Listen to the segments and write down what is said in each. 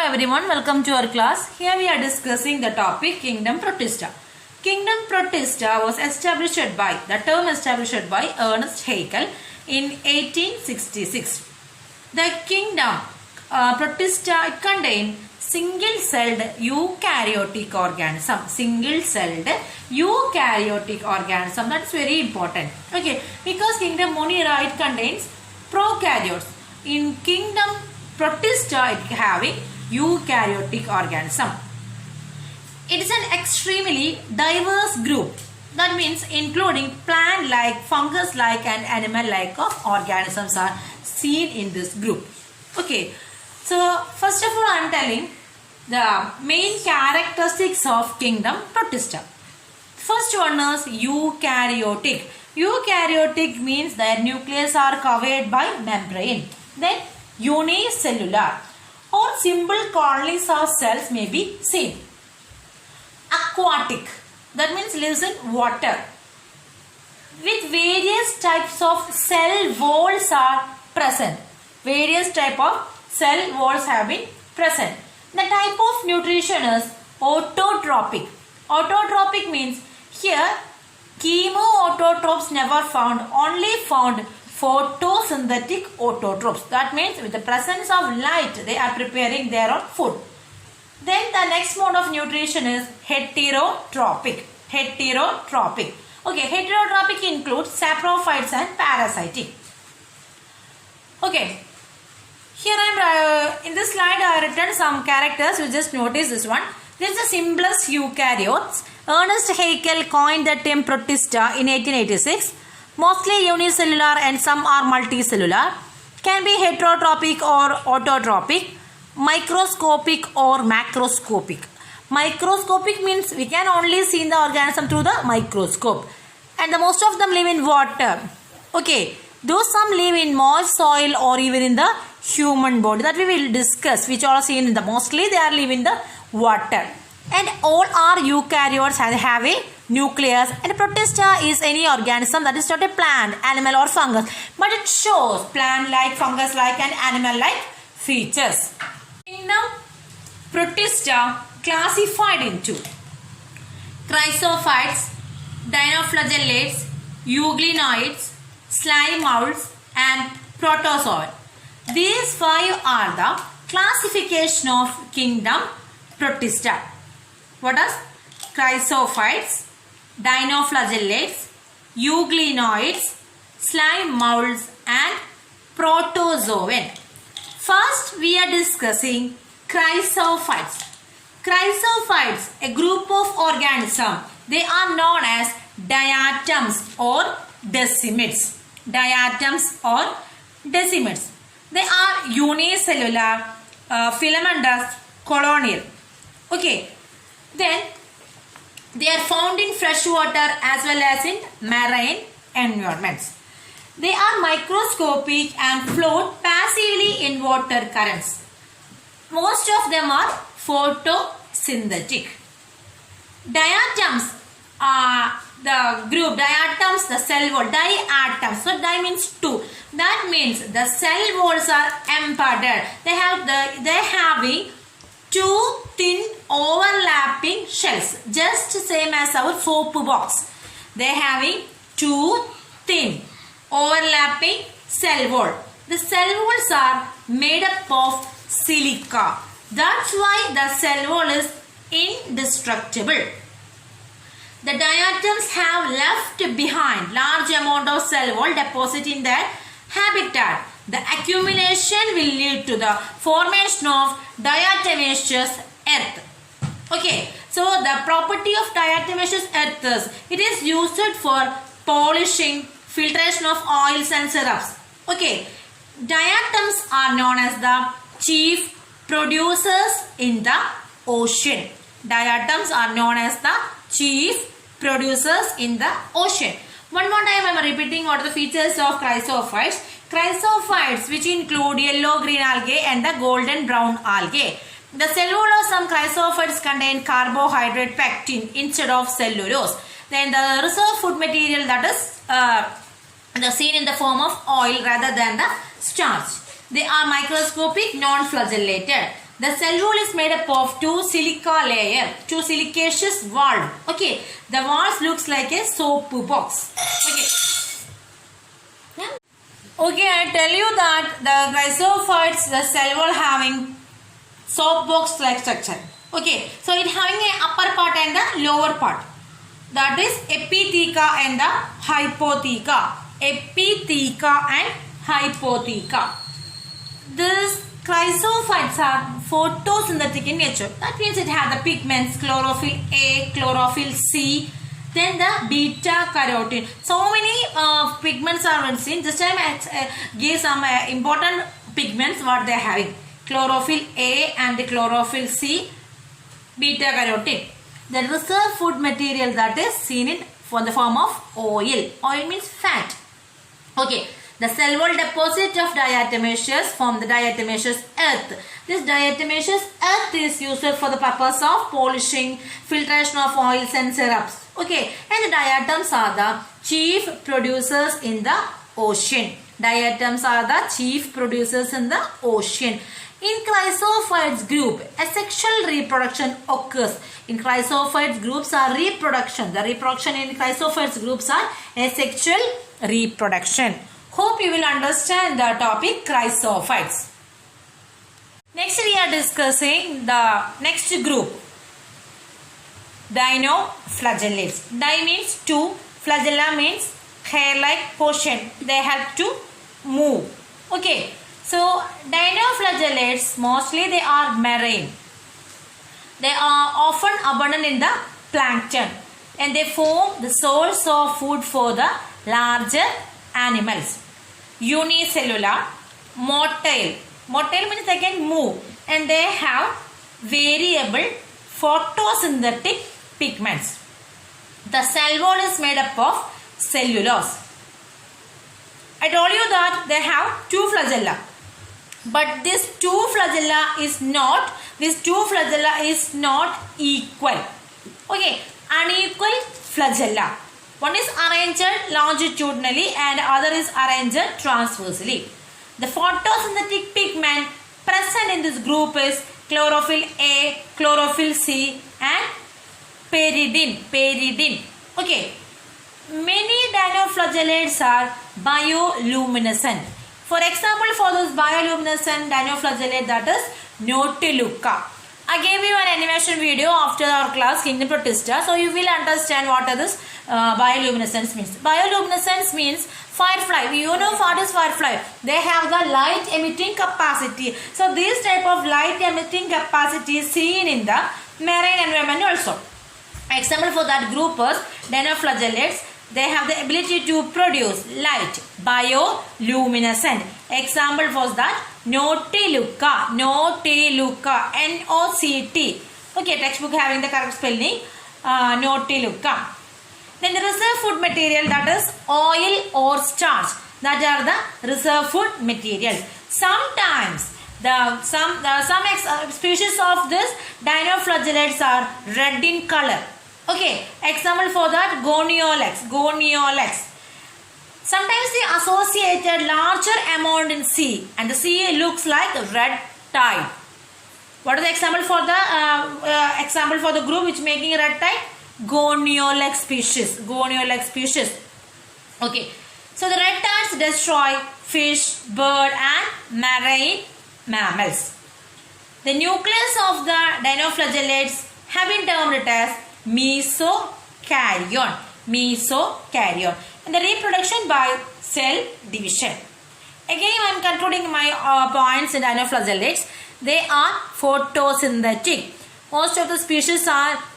everyone, welcome to our class. Here we are discussing the topic Kingdom Protista. Kingdom Protista was established by Ernest Haeckel in 1866. The Kingdom Protista contained single-celled eukaryotic organism. Single-celled eukaryotic organism. That's very important. Okay, because Kingdom Monera it contains prokaryotes. In Kingdom Protista it having eukaryotic organism. It is an extremely diverse group. That means including plant-like, fungus-like and animal-like of organisms are seen in this group. Okay, so first of all I am telling the main characteristics of Kingdom Protista. First one is eukaryotic. Eukaryotic means their nucleus are covered by membrane. Then unicellular or simple colonies of cells may be seen. Aquatic, that means lives in water. With various types of cell walls are present. Various type of cell walls have been present. The type of nutrition is autotrophic. Autotrophic means here chemoautotrophs never found, only found photosynthetic autotrophs. That means with the presence of light they are preparing their own food. Then the next mode of nutrition is heterotrophic. Heterotrophic. Okay, heterotrophic includes saprophytes and parasitic. Okay, here I am in this slide I have written some characters. You just notice this one. This is the simplest eukaryotes. Ernest Haeckel coined the term Protista in 1886. Mostly unicellular and some are multicellular. Can be heterotrophic or autotrophic. Microscopic or macroscopic. Microscopic means we can only see the organism through the microscope. And the most of them live in water. Okay. Though some live in moist soil or even in the human body. That we will discuss. Which are seen in the mostly they are live in the water. And all are eukaryotes and have a nucleus. And Protista is any organism that is not a plant, animal or fungus. But it shows plant-like, fungus-like and animal-like features. Kingdom Protista classified into chrysophytes, dinoflagellates, euglenoids, slime molds and protozoa. These five are the classification of Kingdom Protista. What are chrysophytes, dinoflagellates, euglenoids, slime molds and protozoan. First we are discussing chrysophytes. Chrysophytes, a group of organisms. They are known as diatoms or decimates. Diatoms or decimates. They are unicellular, filamentous, colonial. Okay. Then they are found in fresh water as well as in marine environments. They are microscopic and float passively in water currents. Most of them are photosynthetic. Diatoms are the group. Diatoms, the cell wall. Diatoms. So di means two. That means the cell walls are embedded. They having two thin overlapping shells. Just same as our soap box. They having two thin overlapping cell wall. The cell walls are made up of silica. That's why the cell wall is indestructible. The diatoms have left behind large amount of cell wall deposit in their habitat. The accumulation will lead to the formation of diatomaceous earth. Okay, so the property of diatomaceous earth is it is used for polishing, filtration of oils and syrups. Okay, diatoms are known as the chief producers in the ocean. Diatoms are known as the chief producers in the ocean. One more time I am repeating what are the features of chrysophytes. Chrysophytes which include yellow-green algae and the golden-brown algae. The cell wall of some chrysophytes contain carbohydrate pectin instead of cellulose. Then the reserve food material that is seen in the form of oil rather than the starch. They are microscopic, non-flagellated. The cell wall is made up of two silica layer, two silicaceous wall. Okay, the walls looks like a soap box. Okay. Okay, I tell you that the chrysophytes, the cell wall having soap box like structure. Okay, so it having a upper part and the lower part. That is epitheca and the hypotheca. Epitheca and hypotheca. These chrysophytes are photosynthetic in nature. That means it has the pigments chlorophyll A, chlorophyll C, then the beta carotene. So many pigments are seen. This time I give some important pigments what they are having. Chlorophyll A and the chlorophyll C, beta carotene. The reserve food material that is seen in for the form of oil. Oil means fat. Okay. The cell wall deposit of diatomaceous form the diatomaceous earth. This diatomaceous earth is used for the purpose of polishing, filtration of oils and syrups. Okay. And the diatoms are the chief producers in the ocean. Diatoms are the chief producers in the ocean. In chrysophytes group, asexual reproduction occurs. In chrysophytes groups are reproduction. The reproduction in chrysophytes groups are asexual reproduction. Hope you will understand the topic chrysophytes. Next we are discussing the next group. Dinoflagellates. Di means two. Flagella means hair-like portion. They have to move. Okay. So dinoflagellates mostly they are marine. They are often abundant in the plankton and they form the source of food for the larger animals. Unicellular, motile. Motile means they can move and they have variable photosynthetic pigments. The cell wall is made up of cellulose. I told you that they have two flagella. But this two flagella is not equal. Okay, unequal flagella. One is arranged longitudinally and other is arranged transversely. The photosynthetic pigment present in this group is chlorophyll A, chlorophyll C and pyridine. Okay. Many dinoflagellates are bioluminescent. For example, for this bioluminescent dinoflagellate that is Nautilus. I gave you an animation video after our class Kingdom Protista. So you will understand what this bioluminescence means. Bioluminescence means firefly. You know what is firefly? They have the light emitting capacity. So this type of light emitting capacity is seen in the marine environment also. Example for that group is dinoflagellates. They have the ability to produce light, bioluminescent. Example was that Nautilus, N-O-C-T. Okay, textbook having the correct spelling, Nautilus. Then the reserve food material that is oil or starch. That are the reserve food materials. Sometimes some species of this dinoflagellates are red in color. Okay, example for that Goniolax. Sometimes they associated larger amount in sea and the sea looks like red tide. What is the example for the group which making red tide? Goniolax species. Okay, so the red tides destroy fish, bird and marine mammals. The nucleus of the dinoflagellates have been termed as mesokaryon. And the reproduction by cell division. Again, I am concluding my points in dinoflagellates. They are photosynthetic. Most of the species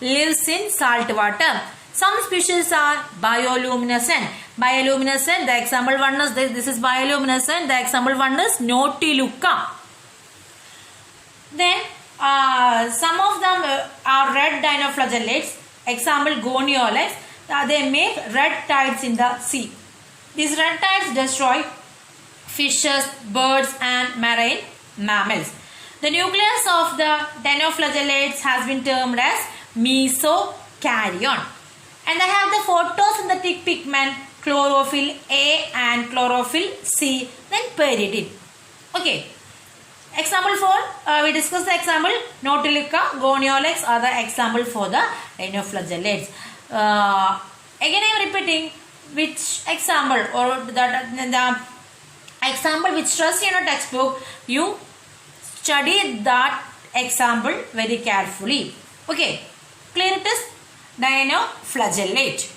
lives in salt water. Some species are bioluminescent. The example one is this is bioluminescent. The example one is Nautilus. Then some of them are red dinoflagellates. Example Goniolax. They make red tides in the sea. These red tides destroy fishes, birds and marine mammals. The nucleus of the dinoflagellates has been termed as mesokaryon. And they have the photosynthetic pigment chlorophyll A and chlorophyll C, then pyridine. Okay. Example for we discussed the example Nautiluca, Goniolax are the example for the dinoflagellates. Again I am repeating which example or the example which stressed in a textbook, you study that example very carefully. Okay, clear it is dinoflagellate.